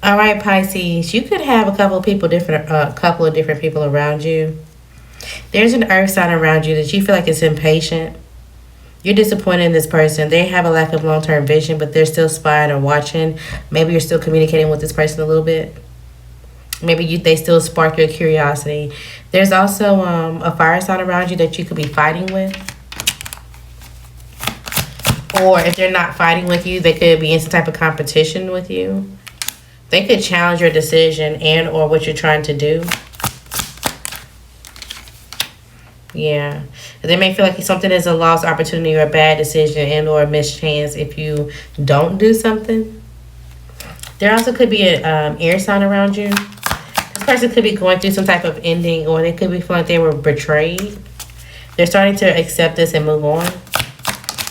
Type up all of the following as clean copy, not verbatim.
All right, Pisces, you could have a couple of people different, couple of different people around you. There's an earth sign around you that you feel like is impatient. You're disappointed in this person. They have a lack of long term vision, but they're still spying or watching. Maybe you're still communicating with this person a little bit. Maybe they still spark your curiosity. There's also a fire sign around you that you could be fighting with. Or if they're not fighting with you, they could be in some type of competition with you. They could challenge your decision and or what you're trying to do. Yeah. They may feel like something is a lost opportunity or a bad decision and or a mischance if you don't do something. There also could be an air sign around you. This person could be going through some type of ending, or they could be feeling like they were betrayed. They're starting to accept this and move on.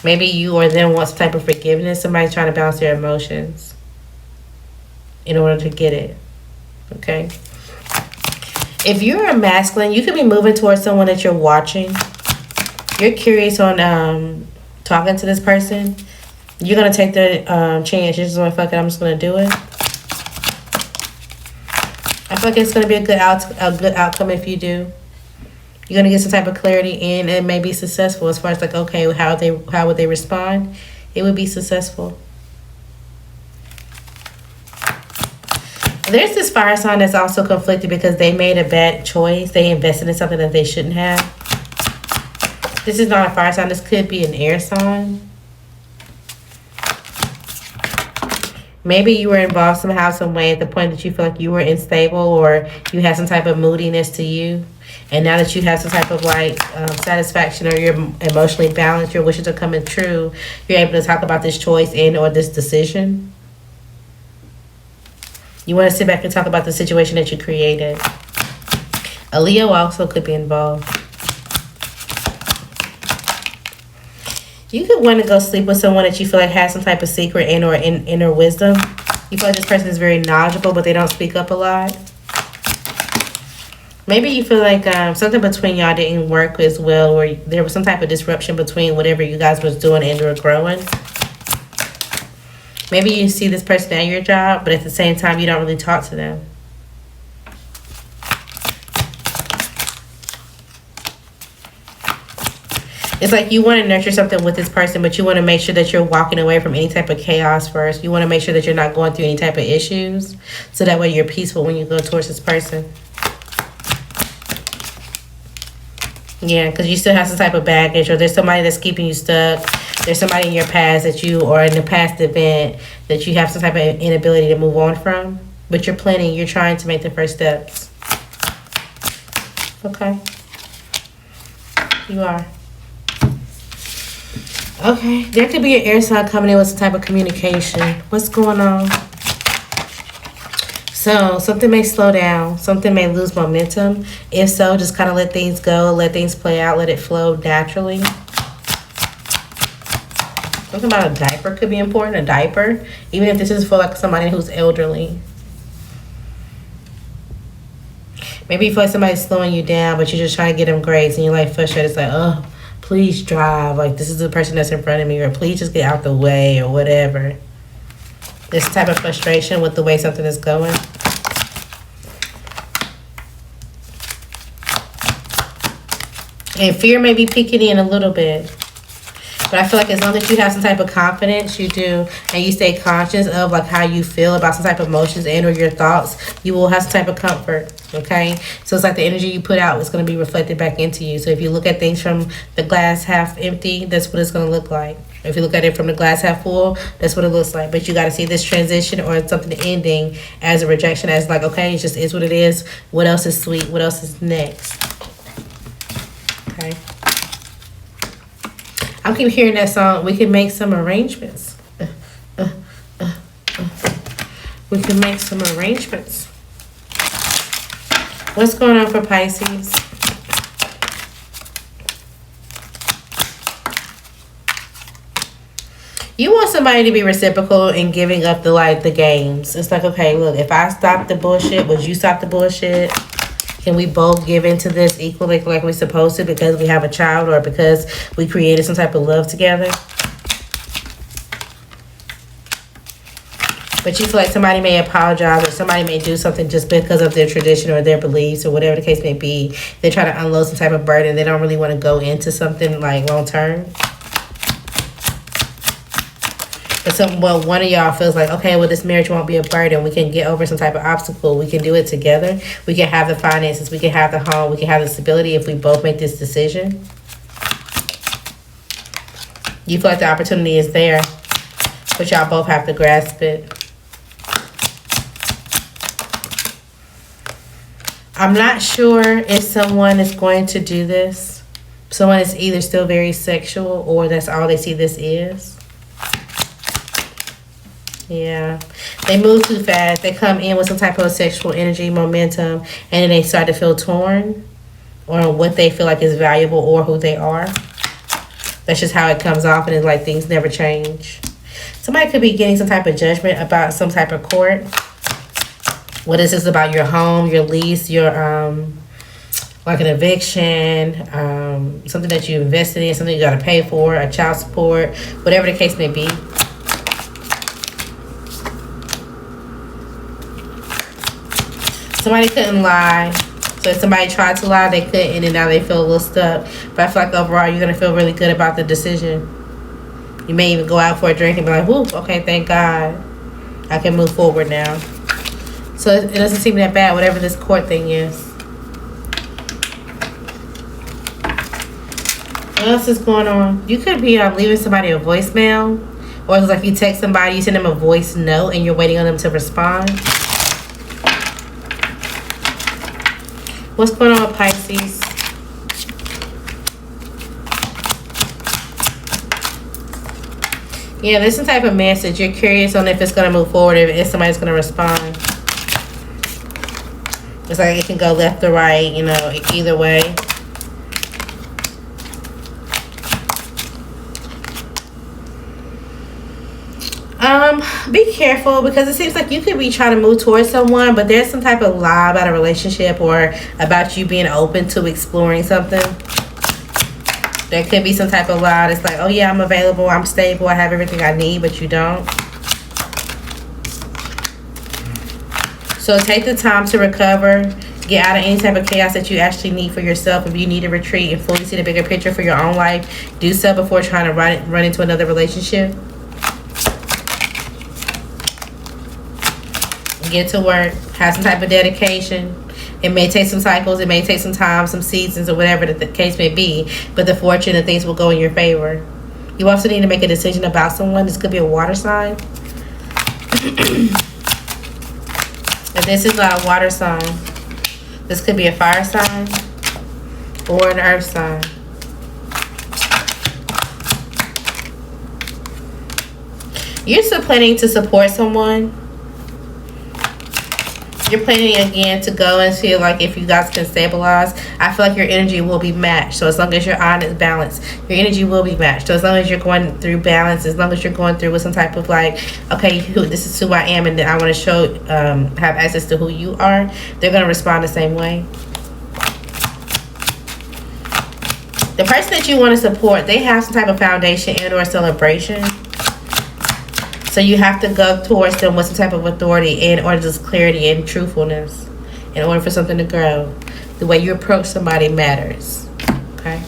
Maybe you or them want some type of forgiveness. Somebody's trying to balance their emotions in order to get it. Okay? If you're a masculine, you could be moving towards someone that you're watching. You're curious on talking to this person. You're going to take the chance. You're just going to fuck it, I'm just going to do it. I feel like it's going to be a good outcome if you do. You're going to get some type of clarity and it may be successful as far as like, okay, how would they respond? It would be successful. There's this fire sign that's also conflicted because they made a bad choice. They invested in something that they shouldn't have. This is not a fire sign. This could be an air sign. Maybe you were involved somehow, some way at the point that you feel like you were unstable or you had some type of moodiness to you. And now that you have some type of like satisfaction or you're emotionally balanced, your wishes are coming true, you're able to talk about this choice and or this decision. You want to sit back and talk about the situation that you created. A Leo also could be involved. You could want to go sleep with someone that you feel like has some type of secret and or inner wisdom. You feel like this person is very knowledgeable, but they don't speak up a lot. Maybe you feel like something between y'all didn't work as well, or there was some type of disruption between whatever you guys was doing and or growing. Maybe you see this person at your job, but at the same time, you don't really talk to them. It's like you want to nurture something with this person, but you want to make sure that you're walking away from any type of chaos first. You want to make sure that you're not going through any type of issues, so that way you're peaceful when you go towards this person. Yeah, because you still have some type of baggage, or there's somebody that's keeping you stuck. There's somebody in your past that you, or in the past event, that you have some type of inability to move on from. But you're planning, you're trying to make the first steps. Okay. You are. Okay, there could be an air sign coming in with some type of communication. What's going on? So, something may slow down. Something may lose momentum. If so, just kind of let things go. Let things play out. Let it flow naturally. Something about a diaper could be important. A diaper. Even if this is for like somebody who's elderly. Maybe you feel like somebody's slowing you down, but you're just trying to get them grades. And you're like frustrated. It's like, oh, please drive. Like, this is the person that's in front of me. Or please just get out the way or whatever. This type of frustration with the way something is going. And fear may be peeking in a little bit. But I feel like as long as you have some type of confidence, you do, and you stay conscious of like how you feel about some type of emotions and or your thoughts, you will have some type of comfort, okay? So it's like the energy you put out is going to be reflected back into you. So if you look at things from the glass half empty, that's what it's going to look like. If you look at it from the glass half full, that's what it looks like. But you got to see this transition or something ending as a rejection, as like, okay, it just is what it is. What else is sweet? What else is next? Okay. I keep hearing that song. We can make some arrangements. We can make some arrangements. What's going on for Pisces? You want somebody to be reciprocal in giving up the games. It's like, okay, look, if I stop the bullshit, would you stop the bullshit? Can we both give into this equally like we're supposed to because we have a child or because we created some type of love together? But you feel like somebody may apologize or somebody may do something just because of their tradition or their beliefs or whatever the case may be. They try to unload some type of burden. They don't really want to go into something like long term. But one of y'all feels like, okay, well, this marriage won't be a burden. We can get over some type of obstacle. We can do it together. We can have the finances. We can have the home. We can have the stability if we both make this decision. You feel like the opportunity is there, but y'all both have to grasp it. I'm not sure if someone is going to do this. Someone is either still very sexual or that's all they see this is. Yeah, they move too fast. They come in with some type of sexual energy, momentum, and then they start to feel torn on what they feel like is valuable or who they are. That's just how it comes off, and it's like things never change. Somebody could be getting some type of judgment about some type of court. What is this about your home, your lease, your like an eviction, something that you invested in, something you got to pay for, a child support, whatever the case may be. Somebody couldn't lie. So if somebody tried to lie, they couldn't, and now they feel a little stuck. But I feel like overall, you're going to feel really good about the decision. You may even go out for a drink and be like, whoo, okay, thank God. I can move forward now. So it doesn't seem that bad, whatever this court thing is. What else is going on? You could be leaving somebody a voicemail. Or it's like you text somebody, you send them a voice note, and you're waiting on them to respond. What's going on with Pisces? Yeah, there's some type of message. You're curious on if it's going to move forward, if somebody's going to respond. It's like it can go left or right, you know, either way. Be careful, because it seems like you could be trying to move towards someone, but there's some type of lie about a relationship or about you being open to exploring something. There could be some type of lie that's like, oh yeah, I'm available, I'm stable, I have everything I need, but you don't. So take the time to recover. Get out of any type of chaos that you actually need for yourself. If you need to retreat and fully see the bigger picture for your own life, do so before trying to run into another relationship. Get to work. Have some type of dedication. It may take some cycles. It may take some time, some seasons, or whatever the case may be. But the fortune and things will go in your favor. You also need to make a decision about someone. This could be a water sign. If this is not a water sign, this could be a fire sign or an earth sign. You're still planning to support someone. You're planning again to go and feel like if you guys can stabilize, I feel like your energy will be matched. So as long as you're on balance, your energy will be matched. So as long as you're going through balance, as long as you're going through with some type of like, okay, this is who I am, and then I want to show, have access to who you are, they're going to respond the same way. The person that you want to support, they have some type of foundation and or celebration. So you have to go towards them with some type of authority in order to just clarity and truthfulness in order for something to grow. The way you approach somebody matters. Okay?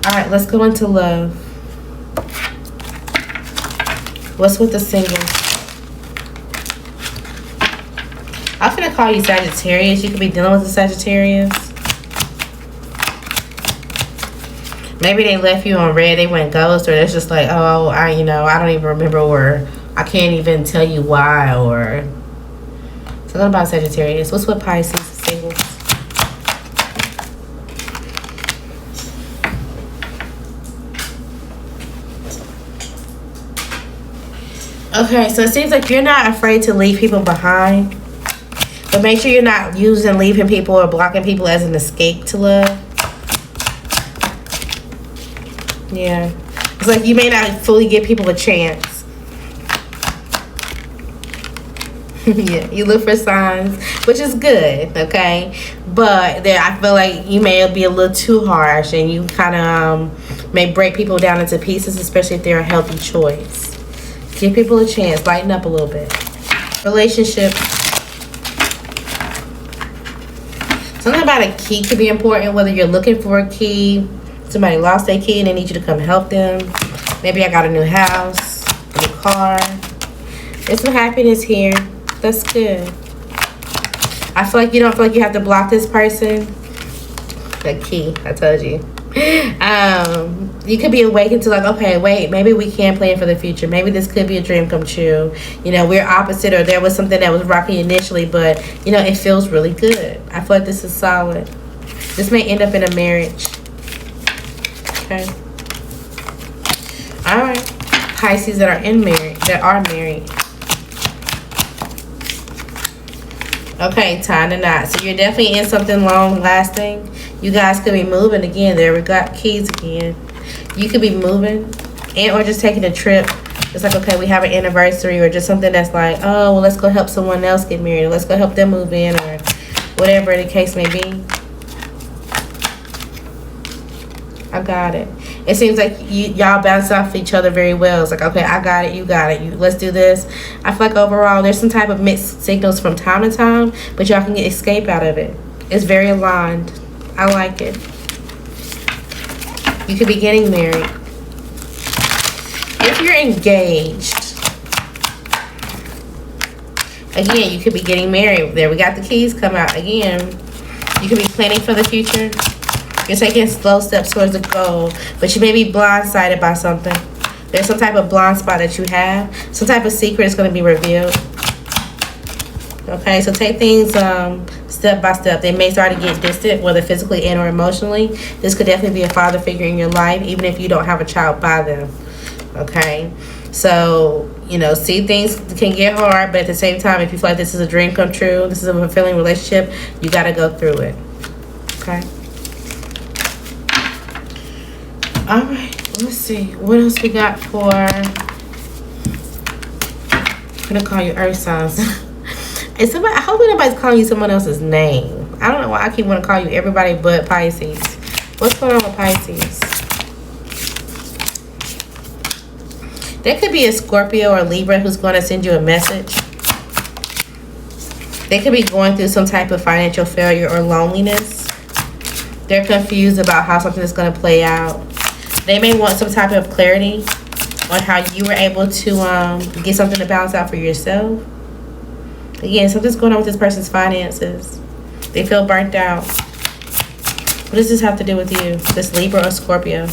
Alright, let's go into love. What's with the singles? I'm going to call you Sagittarius. You could be dealing with a Sagittarius. Maybe they left you on red, they went ghost, or it's just like, oh, I don't even remember, or I can't even tell you why, or something about Sagittarius. What's with Pisces singles? Okay, so it seems like you're not afraid to leave people behind, but make sure you're not using leaving people or blocking people as an escape to love. Yeah. It's like you may not fully give people a chance. Yeah, you look for signs, which is good, okay? But there, I feel like you may be a little too harsh, and you kind of may break people down into pieces, especially if they're a healthy choice. Give people a chance. Lighten up a little bit. Relationship. Something about a key could be important, whether you're looking for a key, somebody lost their key and they need you to come help them. Maybe I got a new house, a new car. There's some happiness here. That's good. I feel like you don't feel like you have to block this person. The key, I told you. You could be awakened to like, okay, wait, maybe we can plan for the future. Maybe this could be a dream come true. You know, we're opposite, or there was something that was rocky initially, but you know, it feels really good. I feel like this is solid. This may end up in a marriage. Okay. All right. Pisces that are married. Okay, tying the knot. So you're definitely in something long lasting. You guys could be moving again. There we got keys again. You could be moving and or just taking a trip. It's like, okay, we have an anniversary, or just something that's like, oh, well, let's go help someone else get married, or let's go help them move in, or whatever the case may be. I got it. It seems like y'all bounce off each other very well. It's like, okay, I got it, you got it. Let's do this. I feel like overall there's some type of mixed signals from time to time, but y'all can escape out of it. It's very aligned. I like it. You could be getting married. If you're engaged, again, you could be getting married. There, we got the keys come out again. You could be planning for the future. You're taking slow steps towards the goal, but you may be blindsided by something. There's some type of blind spot that you have. Some type of secret is going to be revealed. Okay, so take things step by step. They may start to get distant, whether physically and or emotionally. This could definitely be a father figure in your life, even if you don't have a child by them. Okay, so, you know, see, things can get hard, but at the same time, if you feel like this is a dream come true, this is a fulfilling relationship, you got to go through it. Okay. All right, let's see. What else we got for... I'm going to call you Earth signs. Is somebody, I hope nobody's calling you someone else's name. I don't know why I keep wanting to call you everybody but Pisces. What's going on with Pisces? There could be a Scorpio or Libra who's going to send you a message. They could be going through some type of financial failure or loneliness. They're confused about how something is going to play out. They may want some type of clarity on how you were able to get something to balance out for yourself. Again, something's going on with this person's finances. They feel burnt out. What does this have to do with you? This Libra or Scorpio?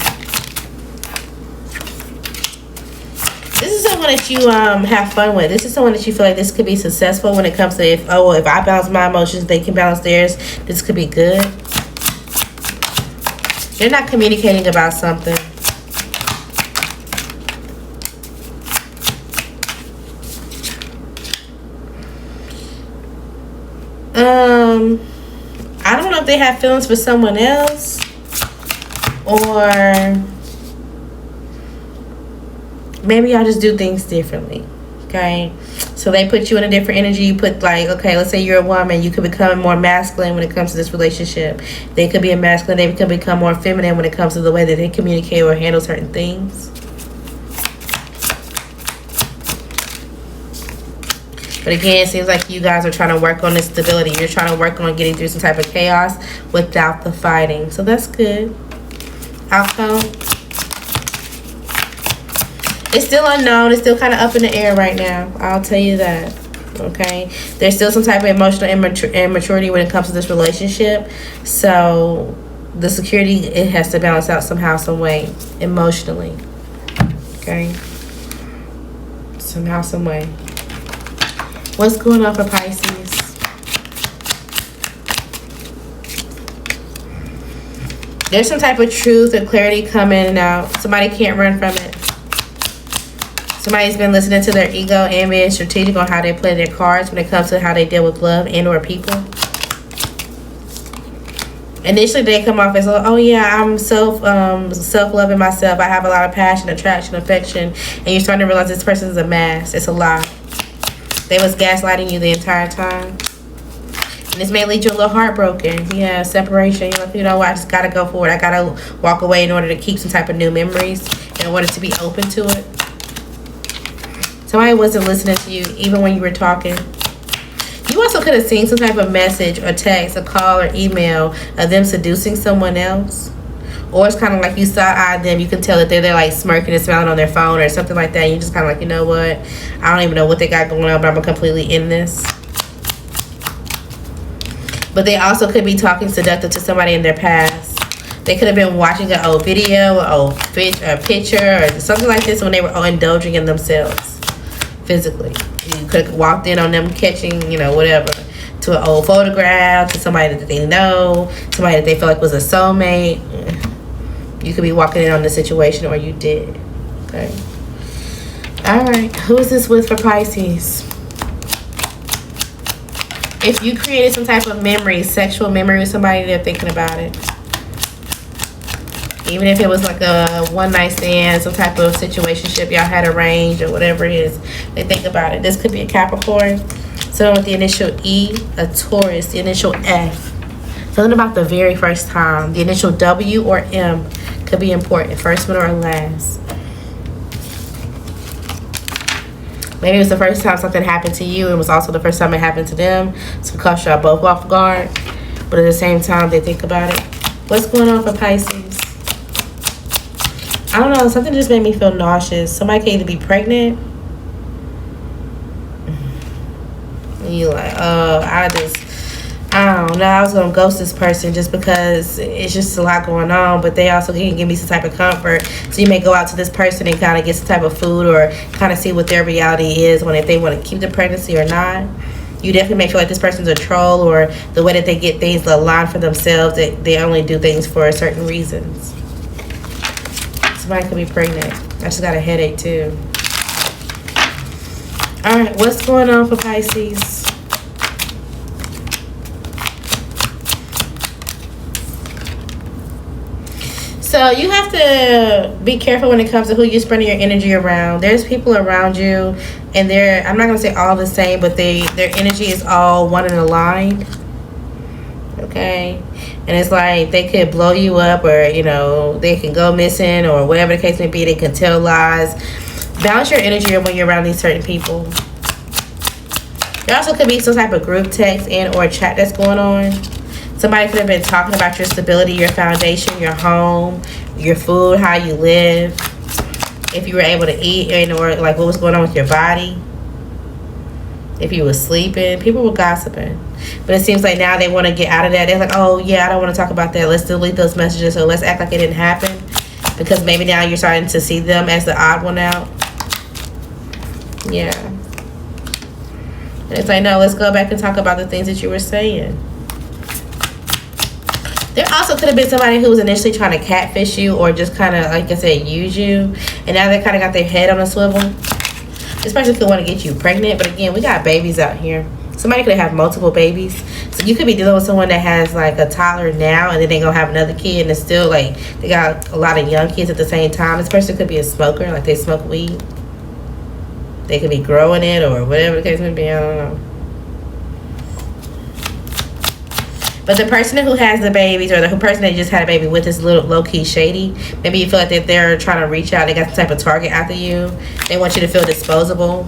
This is someone that you have fun with. This is someone that you feel like this could be successful when it comes to if I balance my emotions, they can balance theirs. This could be good. They're not communicating about something. I don't know if they have feelings for someone else, or maybe y'all just do things differently. Okay, so they put you in a different energy. You put, like, okay, let's say you're a woman, you could become more masculine when it comes to this relationship. They could be a masculine, they could become more feminine when it comes to the way that they communicate or handle certain things. But again, it seems like you guys are trying to work on this stability. You're trying to work on getting through some type of chaos without the fighting. So that's good. Outcome. It's still unknown. It's still kind of up in the air right now. I'll tell you that. Okay? There's still some type of emotional immaturity when it comes to this relationship. So the security, it has to balance out somehow, some way, emotionally. Okay? Somehow, some way. What's going on for Pisces? There's some type of truth or clarity coming out. Somebody can't run from it. Somebody's been listening to their ego and being strategic on how they play their cards when it comes to how they deal with love and or people. Initially, they come off as, oh yeah, I'm self-loving myself. I have a lot of passion, attraction, affection. And you're starting to realize this person is a mask. It's a lie. They was gaslighting you the entire time. And this may lead you a little heartbroken. Yeah, separation. You're like, you know what, I just got to go forward. I got to walk away in order to keep some type of new memories, in order to be open to it. Somebody wasn't listening to you even when you were talking. You also could have seen some type of message or text, a call or email of them seducing someone else. Or it's kind of like you side-eyed them. You can tell that they're like smirking and smiling on their phone or something like that. And you just kind of like, you know what? I don't even know what they got going on, but I'm completely in this. But they also could be talking seductive to somebody in their past. They could have been watching an old video, or old picture, or something like this when they were indulging in themselves physically. You could have walked in on them catching, you know, whatever, to an old photograph, to somebody that they know, somebody that they feel like was a soulmate. You could be walking in on the situation, or you did. Okay. All right. Who is this with for Pisces? If you created some type of memory, sexual memory with somebody, they're thinking about it. Even if it was like a one night stand, some type of situationship y'all had arranged or whatever it is, they think about it. This could be a Capricorn, someone with the initial E, a Taurus, the initial F. Something about the very first time. The initial W or M could be important. First one or last. Maybe it was the first time something happened to you. It was also the first time it happened to them. So it caught y'all both off guard. But at the same time, they think about it. What's going on for Pisces? I don't know. Something just made me feel nauseous. Somebody can either be pregnant. And you like, I don't know. I was going to ghost this person just because it's just a lot going on. But they also can give me some type of comfort. So you may go out to this person and kind of get some type of food or kind of see what their reality is if they want to keep the pregnancy or not. You definitely may feel like this person's a troll, or the way that they get things aligned for themselves, that they only do things for certain reasons. Somebody could be pregnant. I just got a headache too. Alright, what's going on for Pisces? So you have to be careful when it comes to who you're spreading your energy around. There's people around you, and I'm not going to say all the same, but their energy is all one and aligned. Okay? And it's like they could blow you up, or, you know, they can go missing, or whatever the case may be. They can tell lies. Balance your energy when you're around these certain people. There also could be some type of group text and or chat that's going on. Somebody could have been talking about your stability, your foundation, your home, your food, how you live, if you were able to eat, and or like what was going on with your body, if you were sleeping. People were gossiping. But it seems like now they want to get out of that. They're like, oh, yeah, I don't want to talk about that. Let's delete those messages, so let's act like it didn't happen. Because maybe now you're starting to see them as the odd one out. Yeah. And it's like, no, let's go back and talk about the things that you were saying. There also could have been somebody who was initially trying to catfish you, or just kind of, like I said, use you. And now they kind of got their head on a swivel. This person could want to get you pregnant. But again, we got babies out here. Somebody could have multiple babies. So you could be dealing with someone that has like a toddler now, and then they're going to have another kid. And it's still like they got a lot of young kids at the same time. This person could be a smoker. Like they smoke weed. They could be growing it, or whatever the case may be. I don't know. But the person who has the babies, or the person that just had a baby with, is a little low-key shady. Maybe you feel like that they're trying to reach out. They got some type of target after you. They want you to feel disposable.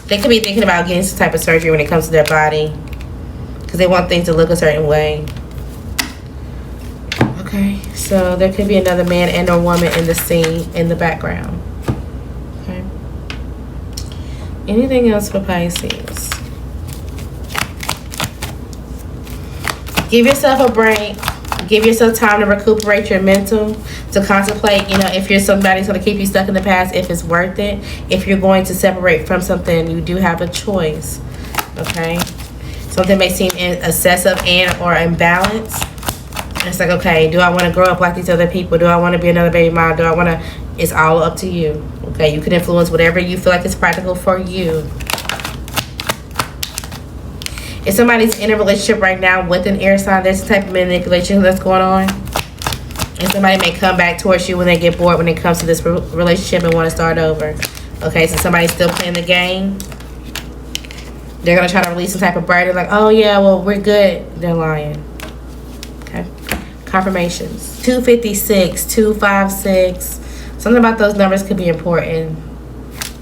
They could be thinking about getting some type of surgery when it comes to their body, because they want things to look a certain way. Okay, so there could be another man and or woman in the scene, in the background. Okay. Anything else for Pisces? Give yourself a break. Give yourself time to recuperate your mental, to contemplate, you know, if you're somebody's going to keep you stuck in the past, if it's worth it. If you're going to separate from something, you do have a choice. Okay? Something may seem excessive and or imbalanced. It's like, okay, do I want to grow up like these other people? Do I want to be another baby mom? Do I want to... It's all up to you. Okay? You can influence whatever you feel like is practical for you. If somebody's in a relationship right now with an air sign, there's a type of manipulation that's going on. And somebody may come back towards you when they get bored when it comes to this relationship and want to start over. Okay, so somebody's still playing the game. They're going to try to release some type of burden, like, oh yeah, well, we're good. They're lying. Okay. Confirmations. 256, 256. Something about those numbers could be important.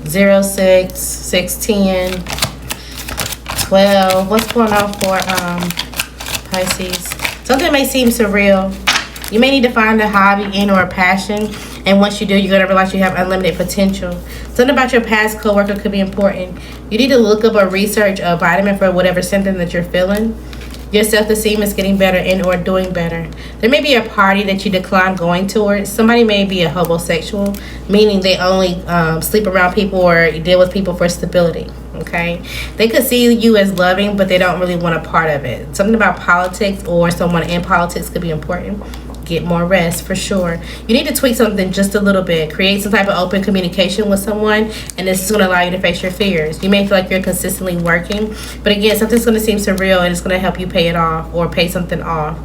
06, 610, 12. What's going on for Pisces? Something may seem surreal. You may need to find a hobby and or a passion. And once you do, you're going to realize you have unlimited potential. Something about your past coworker could be important. You need to look up or research a vitamin for whatever symptom that you're feeling. Your self-esteem is getting better and or doing better. There may be a party that you decline going towards. Somebody may be a homosexual, meaning they only sleep around people or deal with people for stability. Okay, they could see you as loving, but they don't really want a part of it. Something about politics or someone in politics could be important. Get more rest for sure. You need to tweak something just a little bit. Create some type of open communication with someone, and this is going to allow you to face your fears. You may feel like you're consistently working, but again, something's going to seem surreal, and it's going to help you pay it off or pay something off.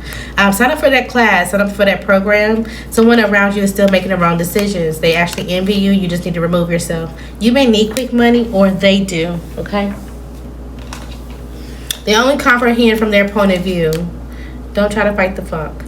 Sign up for that class. Sign up for that program. Someone around you is still making the wrong decisions. They actually envy you. You just need to remove yourself. You may need quick money, or they do. Okay. They only comprehend from their point of view. Don't try to fight the funk.